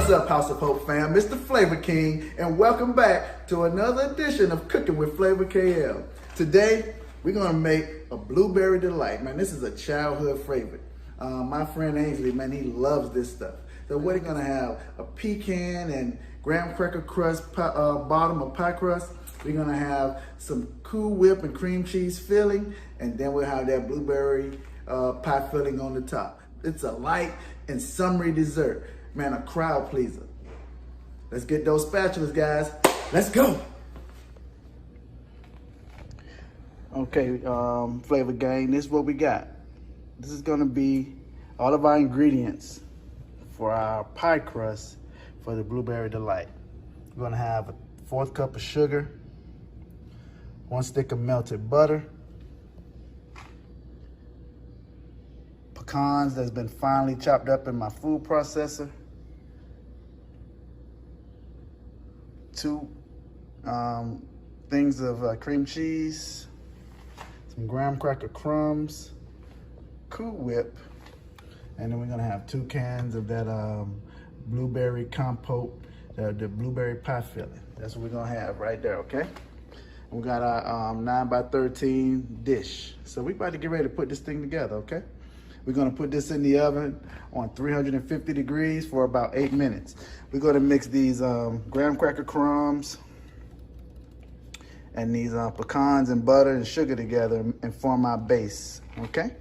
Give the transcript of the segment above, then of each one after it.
What's up, House of Hope fam? Mr. Flavor King, and welcome back to another edition of Cooking with Flavor KL. Today, we're gonna make a blueberry delight. Man, this is a childhood favorite. My friend Ainsley, man, he loves this stuff. So we're gonna have a pecan and graham cracker crust bottom of pie crust. We're gonna have some Cool Whip and cream cheese filling, and then we'll have that blueberry pie filling on the top. It's a light and summery dessert. Man, a crowd pleaser. Let's get those spatulas, guys. Let's go. Okay, Flavor Gang, this is what we got. This is gonna be all of our ingredients for our pie crust for the blueberry delight. We're gonna have a 1/4 cup of sugar, 1 stick of melted butter, pecans that's been finely chopped up in my food processor, 2 things of cream cheese, some graham cracker crumbs, Cool Whip, and then we're gonna have 2 cans of that blueberry compote, the blueberry pie filling. That's what we're gonna have right there, okay? We got our 9 by 13 dish. So we're about to get ready to put this thing together, okay? We're gonna put this in the oven on 350 degrees for about 8 minutes. We're gonna mix these graham cracker crumbs and these pecans and butter and sugar together and form our base, okay?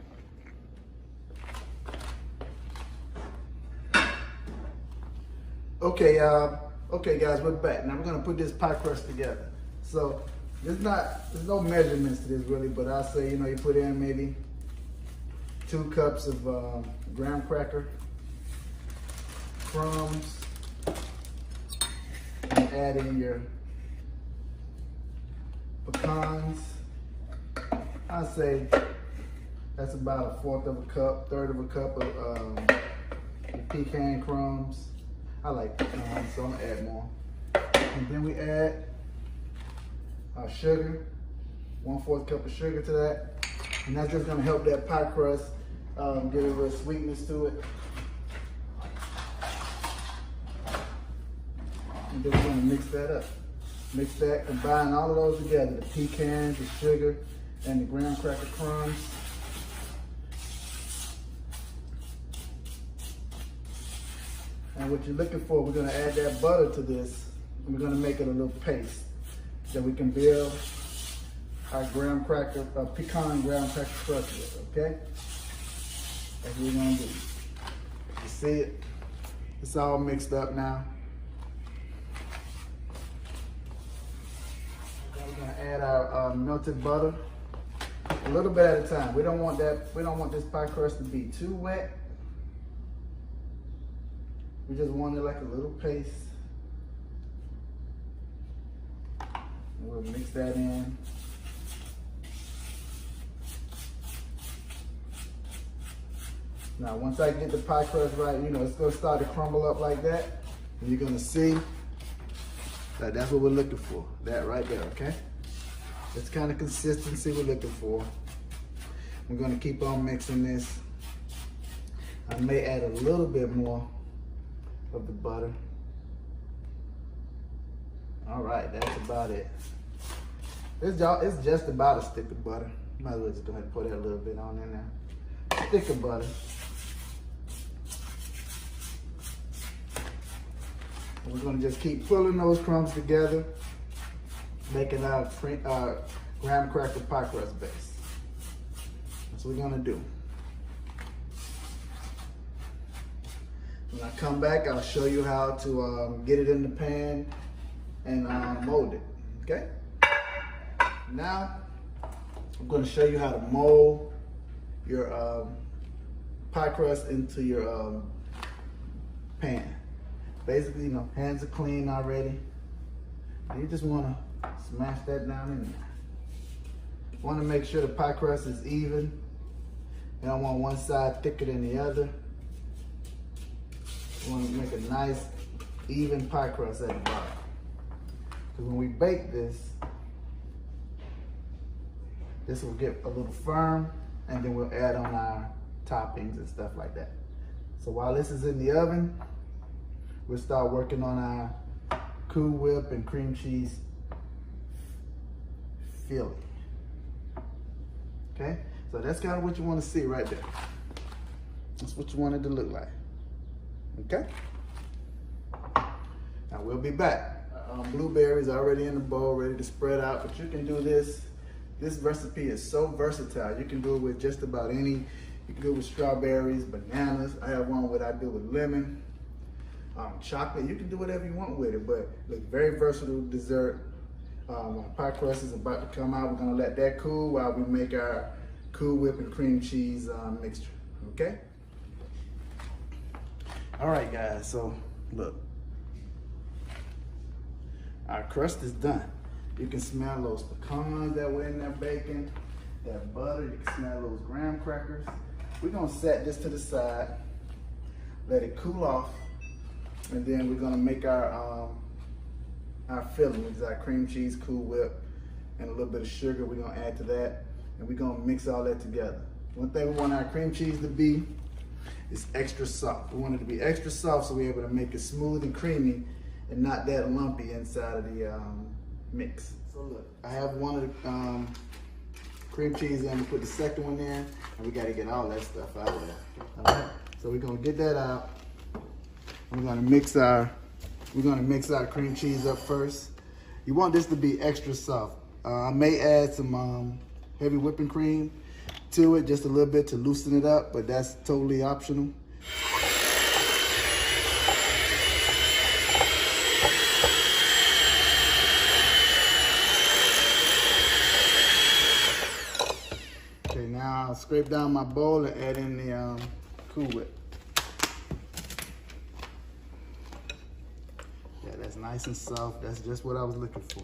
Okay guys, we're back. Now we're gonna put this pie crust together. So there's no measurements to this really, but I'll say, you know, you put in maybe 2 cups of graham cracker crumbs, and add in your pecans. I'd say that's about 1/4 of a cup, 1/3 of a cup of pecan crumbs. I like pecans, so I'm gonna add more. And then we add our sugar, 1/4 cup of sugar to that. And that's just gonna help that pie crust get a little sweetness to it. And then we're gonna mix that up. Mix that, combine all of those together, the pecans, the sugar, and the graham cracker crumbs. And what you're looking for, we're gonna add that butter to this, and we're gonna make it a little paste that we can build our pecan graham cracker crust with, okay? That's what we're gonna do. You see it? It's all mixed up now. Now we're gonna add our melted butter, a little bit at a time. We don't want this pie crust to be too wet. We just want it like a little paste. And we'll mix that in. Now, once I get the pie crust right, you know, it's gonna start to crumble up like that. And you're gonna see that that's what we're looking for. That right there, okay? That's kind of consistency we're looking for. We're gonna keep on mixing this. I may add a little bit more of the butter. All right, that's about it. It's just about a stick of butter. Might as well just go ahead and put that a little bit on in there. Stick of butter. And we're gonna just keep pulling those crumbs together, making our graham cracker pie crust base. That's what we're gonna do. When I come back, I'll show you how to get it in the pan and mold it, okay? Now, I'm gonna show you how to mold your pie crust into your pan. Basically, you know, hands are clean already. And you just wanna smash that down in there. You wanna make sure the pie crust is even. You don't want one side thicker than the other. You want to make a nice, even pie crust at the bottom. Because when we bake this will get a little firm, and then we'll add on our toppings and stuff like that. So while this is in the oven, we'll start working on our Cool Whip and cream cheese filling. Okay, so that's kind of what you want to see right there. That's what you want it to look like. Okay. Now we'll be back. Blueberries already in the bowl, ready to spread out, but you can do this. This recipe is so versatile. You can do it with just about any. You can do it with strawberries, bananas. I have one I do with lemon, chocolate. You can do whatever you want with it, but it's very versatile dessert. My pie crust is about to come out. We're gonna let that cool while we make our Cool Whip and cream cheese mixture, okay? All right, guys, so look. Our crust is done. You can smell those pecans that were in that bacon, that butter. You can smell those graham crackers. We're gonna set this to the side, let it cool off, and then we're gonna make our filling, which is our cream cheese, Cool Whip, and a little bit of sugar. We're gonna add to that, and we're gonna mix all that together. One thing we want our cream cheese to be is extra soft. We want it to be extra soft so we're able to make it smooth and creamy and not that lumpy inside of the mix. So look, I have one of the cream cheese in, we put the second one in, and we gotta get all that stuff out of there. All right, so we're gonna get that out. We're gonna mix our cream cheese up first. You want this to be extra soft. I may add some heavy whipping cream to it, just a little bit to loosen it up, but that's totally optional. Okay, now I'll scrape down my bowl and add in the Cool Whip. Yeah, that's nice and soft. That's just what I was looking for.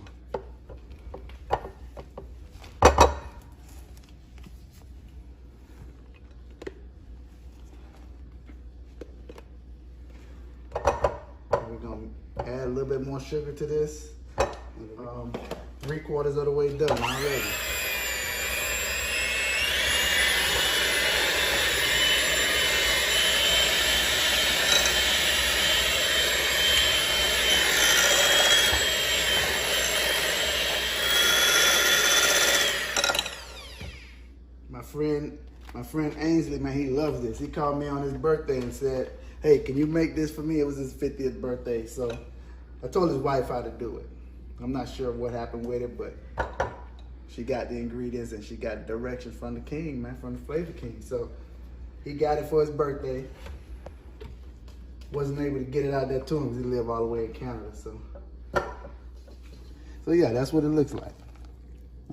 We're gonna add a little bit more sugar to this. 3/4 of the way done already. My friend Ainsley, man, he loves this. He called me on his birthday and said, hey, can you make this for me? It was his 50th birthday, so I told his wife how to do it. I'm not sure what happened with it, but she got the ingredients and she got directions from the king, man, from the Flavor King. So he got it for his birthday. Wasn't able to get it out there to him because he lives all the way in Canada, so yeah, that's what it looks like.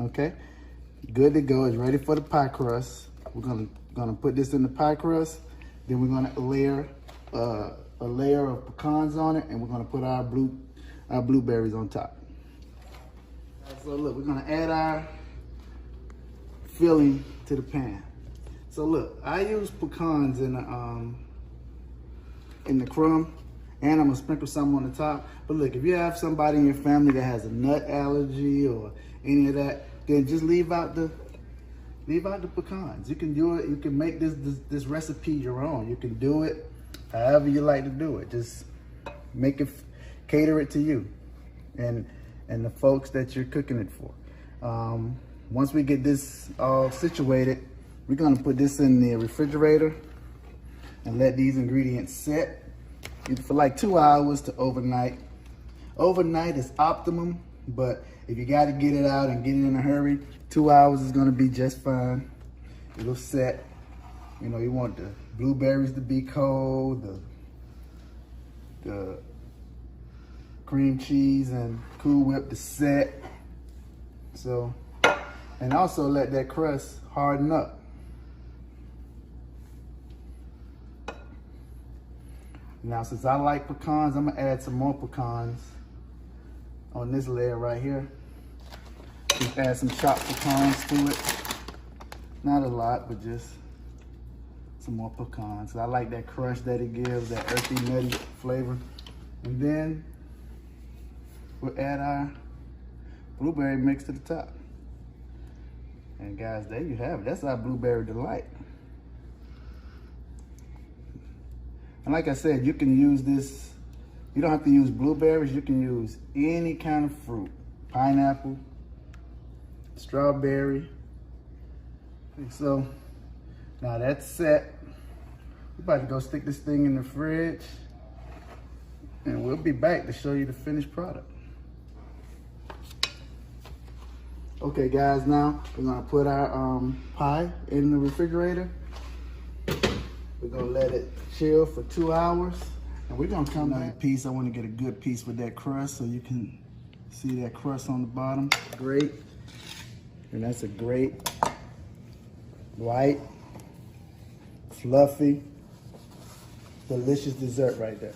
Okay. Good to go. It's ready for the pie crust. We're gonna put this in the pie crust. Then we're gonna layer a layer of pecans on it, and we're gonna put our blueberries on top. So look, we're gonna add our filling to the pan. So look, I use pecans in the crumb, and I'm gonna sprinkle some on the top. But look, if you have somebody in your family that has a nut allergy or any of that, then just leave out the pecans. You can do it. You can make this recipe your own. You can do it however you like to do it. Just make it, cater it to you and the folks that you're cooking it for. Once we get this all situated, we're gonna put this in the refrigerator and let these ingredients set for like 2 hours to overnight. Overnight is optimum, but if you got to get it out and get it in a hurry, 2 hours is going to be just fine. It'll set. You know, you want the blueberries to be cold, the cream cheese and Cool Whip to set. So, and also let that crust harden up. Now, since I like pecans, I'm gonna add some more pecans on this layer right here. Just add some chopped pecans to it. Not a lot, but just some more pecans. I like that crunch that it gives, that earthy, nutty flavor. And then we'll add our blueberry mix to the top. And guys, there you have it. That's our blueberry delight. And like I said, you can use this You don't have to use blueberries. You can use any kind of fruit. Pineapple, strawberry. So now that's set. We're about to go stick this thing in the fridge, and we'll be back to show you the finished product. Okay guys, now we're gonna put our pie in the refrigerator. We're gonna let it chill for 2 hours, and we're gonna come back. Piece, I wanna get a good piece with that crust so you can see that crust on the bottom. Great, and that's a great, white, fluffy, delicious dessert right there.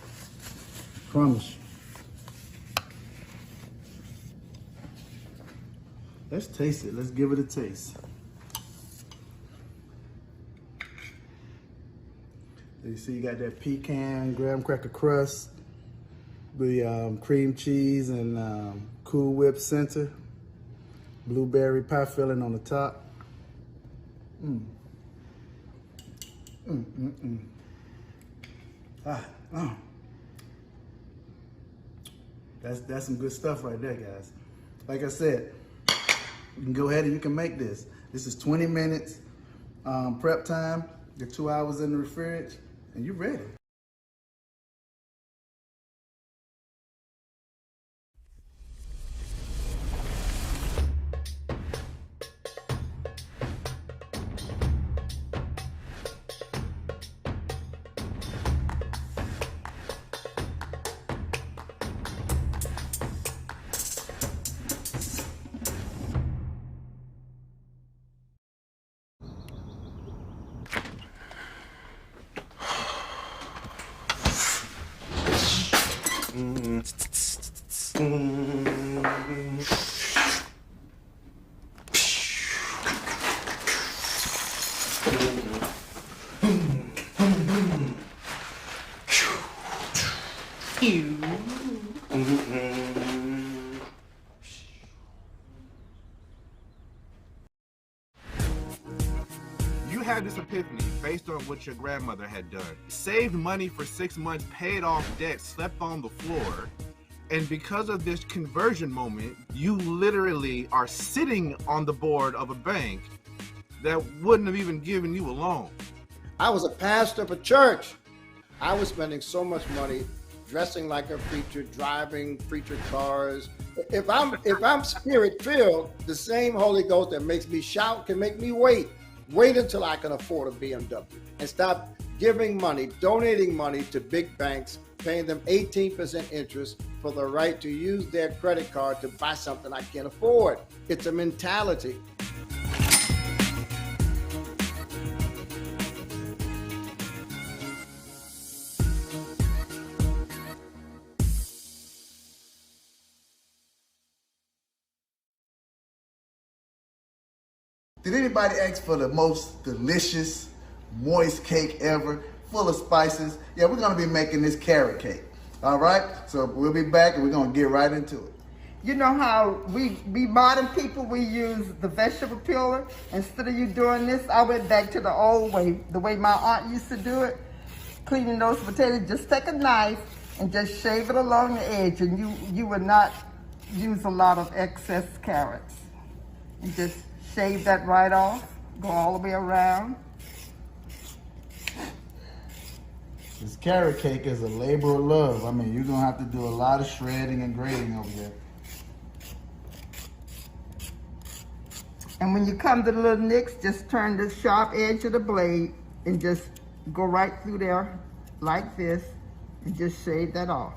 Promise you. Let's taste it. Let's give it a taste. You see, you got that pecan graham cracker crust, the cream cheese and Cool Whip center, blueberry pie filling on the top. That's some good stuff right there, guys. Like I said, you can go ahead and you can make this. This is 20 minutes prep time. You're 2 hours in the fridge, and you're ready. You had this epiphany based on what your grandmother had done. Saved money for 6 months, paid off debt, slept on the floor, and because of this conversion moment, you literally are sitting on the board of a bank that wouldn't have even given you a loan. I was a pastor of a church. I was spending so much money dressing like a preacher, driving preacher cars. If I'm spirit-filled, the same Holy Ghost that makes me shout can make me wait. Wait until I can afford a BMW and stop giving money, donating money to big banks, paying them 18% interest for the right to use their credit card to buy something I can't afford. It's a mentality. Did anybody ask for the most delicious, moist cake ever, full of spices? Yeah, we're gonna be making this carrot cake. All right, so we'll be back and we're gonna get right into it. You know how we modern people, we use the vegetable peeler? Instead of you doing this, I went back to the old way, the way my aunt used to do it. Cleaning those potatoes, just take a knife and just shave it along the edge, and you would not use a lot of excess carrots. And just shave that right off, go all the way around. This carrot cake is a labor of love. I mean, you're gonna have to do a lot of shredding and grating over there. And when you come to the little nicks, just turn the sharp edge of the blade and just go right through there like this and just shave that off.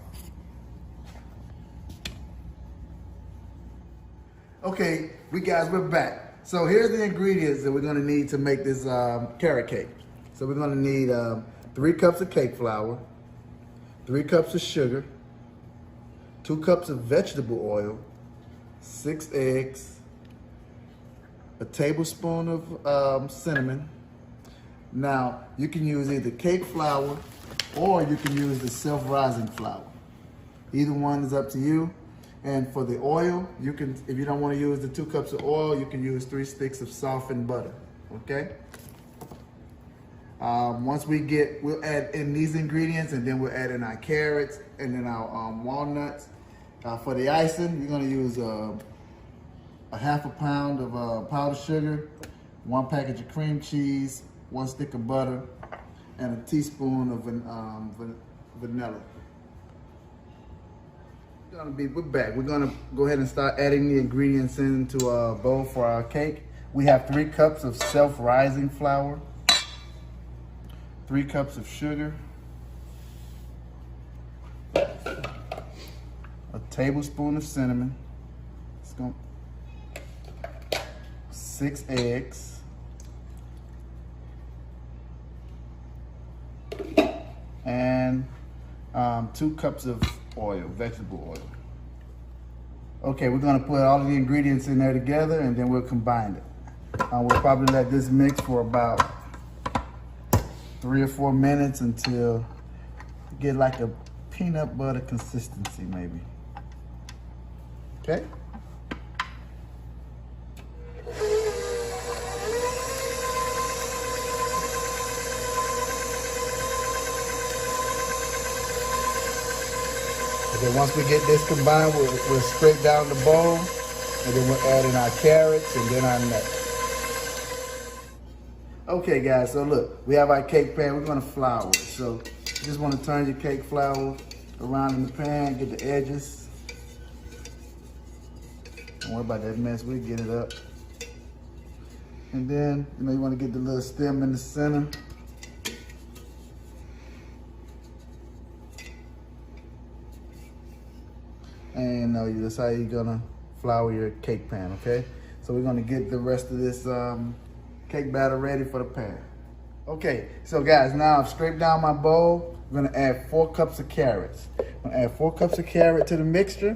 Okay, we're back. So here's the ingredients that we're gonna need to make this carrot cake. So we're gonna need 3 cups of cake flour, 3 cups of sugar, 2 cups of vegetable oil, 6 eggs, a tablespoon of cinnamon. Now, you can use either cake flour or you can use the self-rising flour. Either one is up to you. And for the oil, you can, if you don't want to use the 2 cups of oil, you can use 3 sticks of softened butter, okay? Once we'll add in these ingredients, and then we'll add in our carrots and then our walnuts. For the icing, we're gonna use a half a pound of powdered sugar, 1 package of cream cheese, 1 stick of butter, and a teaspoon of vanilla. We're back. We're gonna go ahead and start adding the ingredients into a bowl for our cake. We have 3 cups of self-rising flour, 3 cups of sugar, a tablespoon of cinnamon, 6 eggs, and 2 cups of oil, vegetable oil. Okay, we're gonna put all of the ingredients in there together, and then we'll combine it. We'll probably let this mix for about 3 or 4 minutes until you get like a peanut butter consistency, maybe. Okay? And then once we get this combined, we'll scrape down the bowl, and then we'll add in our carrots and then our nuts. Okay guys, so look, we have our cake pan. We're gonna flour it. So you just wanna turn your cake flour around in the pan, get the edges. Don't worry about that mess, we'll get it up. And then, you wanna get the little stem in the center. And that's how you're gonna flour your cake pan, okay? So we're gonna get the rest of this cake batter ready for the pan. Okay, so guys, now I've scraped down my bowl. I'm gonna add 4 cups of carrots. I'm gonna add 4 cups of carrot to the mixture.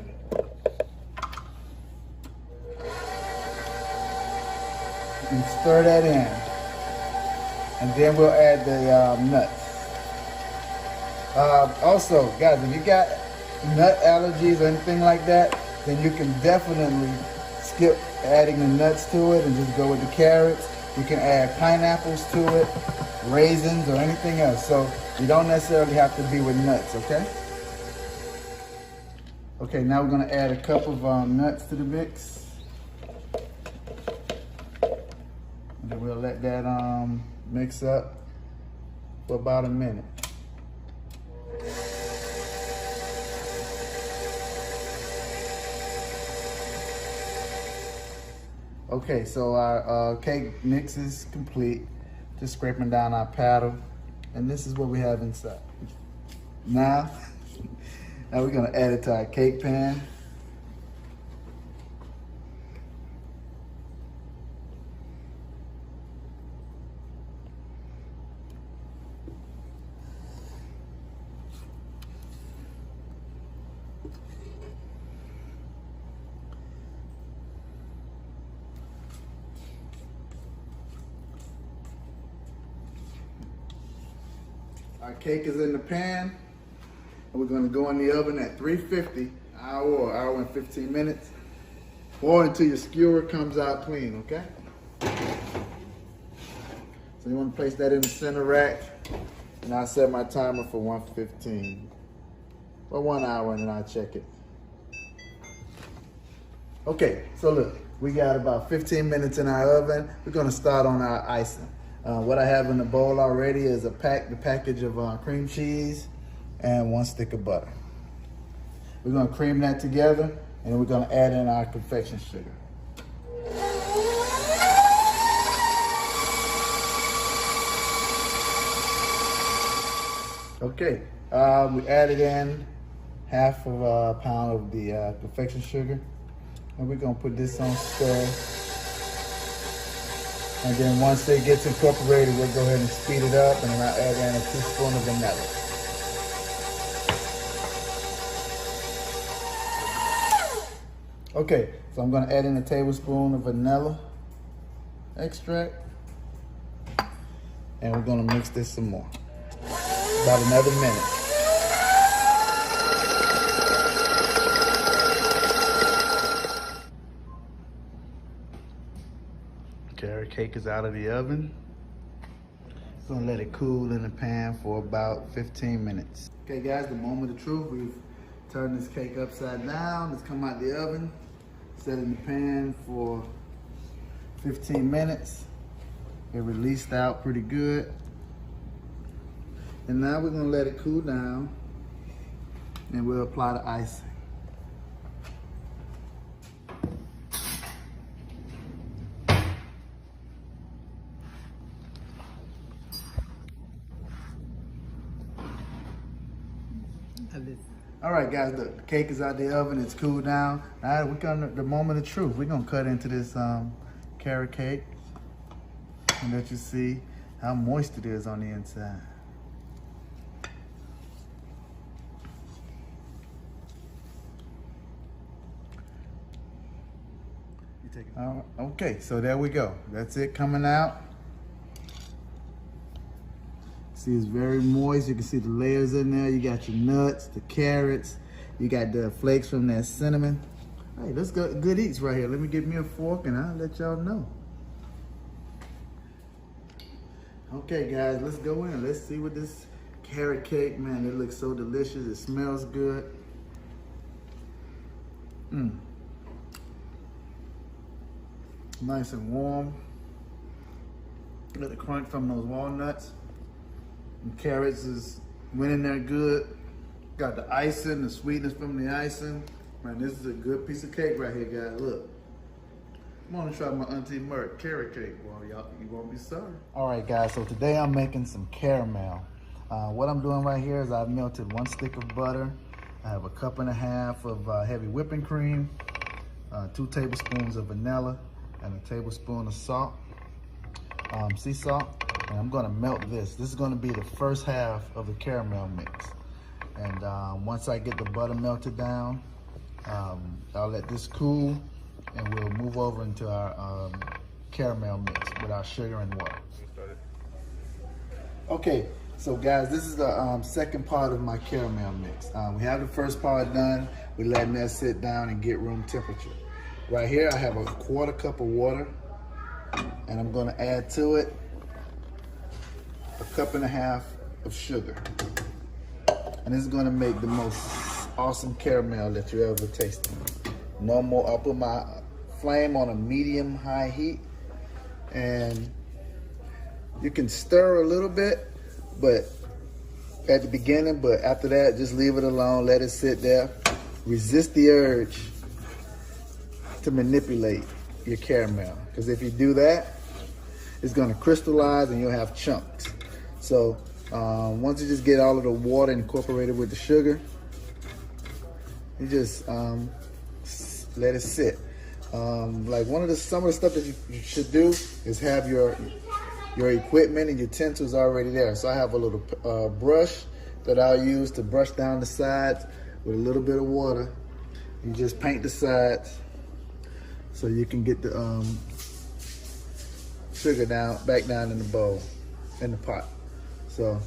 And stir that in. And then we'll add the nuts. Also, guys, if you got nut allergies or anything like that, then you can definitely skip adding the nuts to it and just go with the carrots. You can add pineapples to it, raisins, or anything else. So you don't necessarily have to be with nuts, okay? Okay, now we're gonna add a cup of nuts to the mix. And then we'll let that mix up for about a minute. Okay, so our cake mix is complete. Just scraping down our paddle, and this is what we have inside. Now we're gonna add it to our cake pan. Our cake is in the pan, and we're gonna go in the oven at 350, an hour or hour and 15 minutes, or until your skewer comes out clean, okay? So you wanna place that in the center rack, and I'll set my timer for 1:15, for 1 hour, and then I'll check it. Okay, so look, we got about 15 minutes in our oven. We're gonna start on our icing. What I have in the bowl already is the package of cream cheese and 1 stick of butter. We're gonna cream that together, and then we're gonna add in our confection sugar. Okay, we added in half of a pound of the confection sugar, and we're gonna put this on stir. And then once it gets incorporated, we'll go ahead and speed it up, and then I'll add in a teaspoon of vanilla. Okay, so I'm gonna add in a tablespoon of vanilla extract, and we're gonna mix this some more. About another minute. Okay, our cake is out of the oven. Gonna let it cool in the pan for about 15 minutes. Okay guys, the moment of truth. We've turned this cake upside down. It's come out the oven. Set in the pan for 15 minutes. It released out pretty good. And now we're gonna let it cool down and we'll apply the icing. All right, guys, the cake is out the oven. It's cooled down. Now we're gonna, the moment of truth. We're gonna cut into this carrot cake and let you see how moist it is on the inside. You take it. Okay, so there we go. That's it coming out. See, it's very moist. You can see the layers in there. You got your nuts, the carrots. You got the flakes from that cinnamon. Hey, let's go. Good eats right here. Let me get me a fork and I'll let y'all know. Okay, guys, let's go in. Let's see what this carrot cake, man, it looks so delicious. It smells good. Nice and warm. Got the crunch from those walnuts. And carrots went in there good. Got the icing, the sweetness from the icing. Man, this is a good piece of cake right here, guys. Look. I'm gonna try my Auntie Mert carrot cake. Well, y'all, you won't be sorry. All right, guys, so today I'm making some caramel. What I'm doing right here is I've melted 1 stick of butter. I have a 1.5 cups of heavy whipping cream, 2 tablespoons of vanilla, and a tablespoon of salt, sea salt. And I'm gonna melt this. This is gonna be the first half of the caramel mix. And once I get the butter melted down, I'll let this cool and we'll move over into our caramel mix with our sugar and water. Okay, so guys, this is the second part of my caramel mix. We have the first part done. We're letting that sit down and get room temperature. Right here, I have a 1/4 cup of water, and I'm gonna add to it 1.5 cups of sugar. And this is gonna make the most awesome caramel that you ever tasted. No more, I'll put my flame on a medium-high heat, and you can stir a little bit, but at the beginning, but after that, just leave it alone, let it sit there. Resist the urge to manipulate your caramel, because if you do that, it's gonna crystallize and you'll have chunks. So once you just get all of the water incorporated with the sugar, you just let it sit. Like some of the stuff that you should do is have your equipment and utensils already there. So I have a little brush that I'll use to brush down the sides with a little bit of water. You just paint the sides so you can get the sugar back down in the bowl, in the pot. So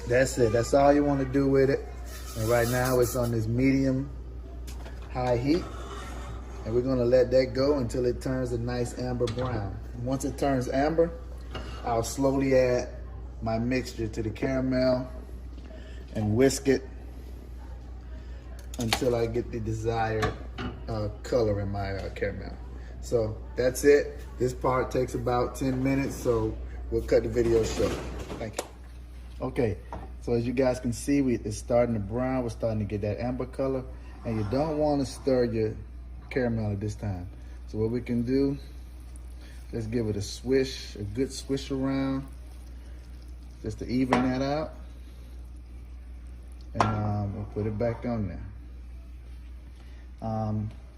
that's it. That's all you want to do with it. And right now it's on this medium high heat. And we're gonna let that go until it turns a nice amber brown. Once it turns amber, I'll slowly add my mixture to the caramel and whisk it until I get the desired color in my caramel. So that's it. This part takes about 10 minutes, so we'll cut the video short. Thank you. Okay, so as you guys can see, it's starting to brown. We're starting to get that amber color, and you don't want to stir your caramel at this time. So what we can do, let's give it a swish, a good swish around, just to even that out. And we'll put it back on there.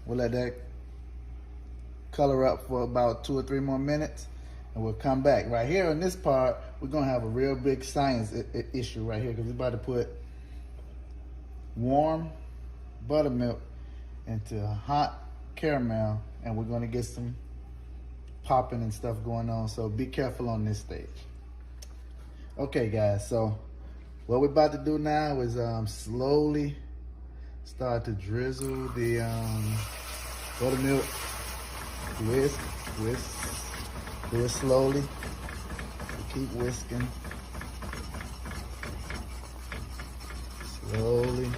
We'll let that color up for about 2 or 3 more minutes, and we'll come back. Right here in this part, we're gonna have a real big science issue right here, because we're about to put warm buttermilk into a hot caramel, and we're gonna get some popping and stuff going on, so be careful on this stage. Okay guys, so what we're about to do now is slowly start to drizzle the buttermilk. Whisk, do it slowly. Keep whisking. Slowly.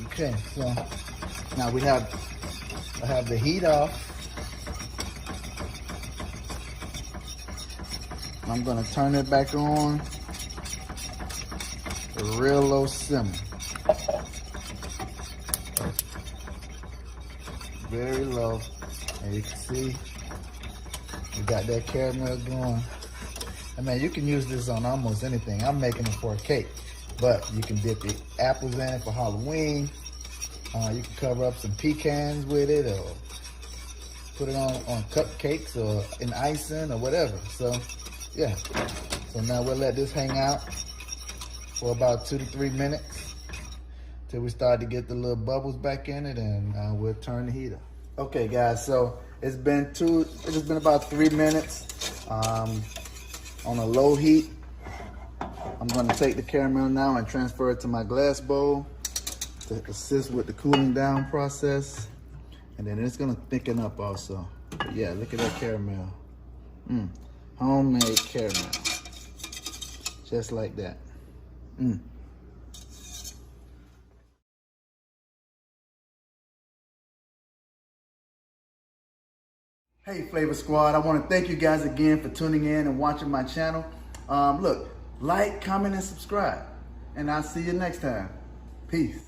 Okay, so now I have the heat off. I'm gonna turn it back on to real low simmer. Very low. And you can see we got that caramel going. I mean, you can use this on almost anything. I'm making it for a cake, but you can dip the apples in it for Halloween. You can cover up some pecans with it, or put it on cupcakes or in icing or whatever. So, yeah. So now we'll let this hang out for about 2 to 3 minutes till we start to get the little bubbles back in it, and we'll turn the heat up. Okay, guys. So it's been about 3 minutes on a low heat. I'm going to take the caramel now and transfer it to my glass bowl to assist with the cooling down process, and then it's gonna thicken up also. But yeah, look at that caramel. Homemade caramel, just like that. Hey Flavor Squad, I want to thank you guys again for tuning in and watching my channel. Look, like, comment, and subscribe, and I'll see you next time. Peace.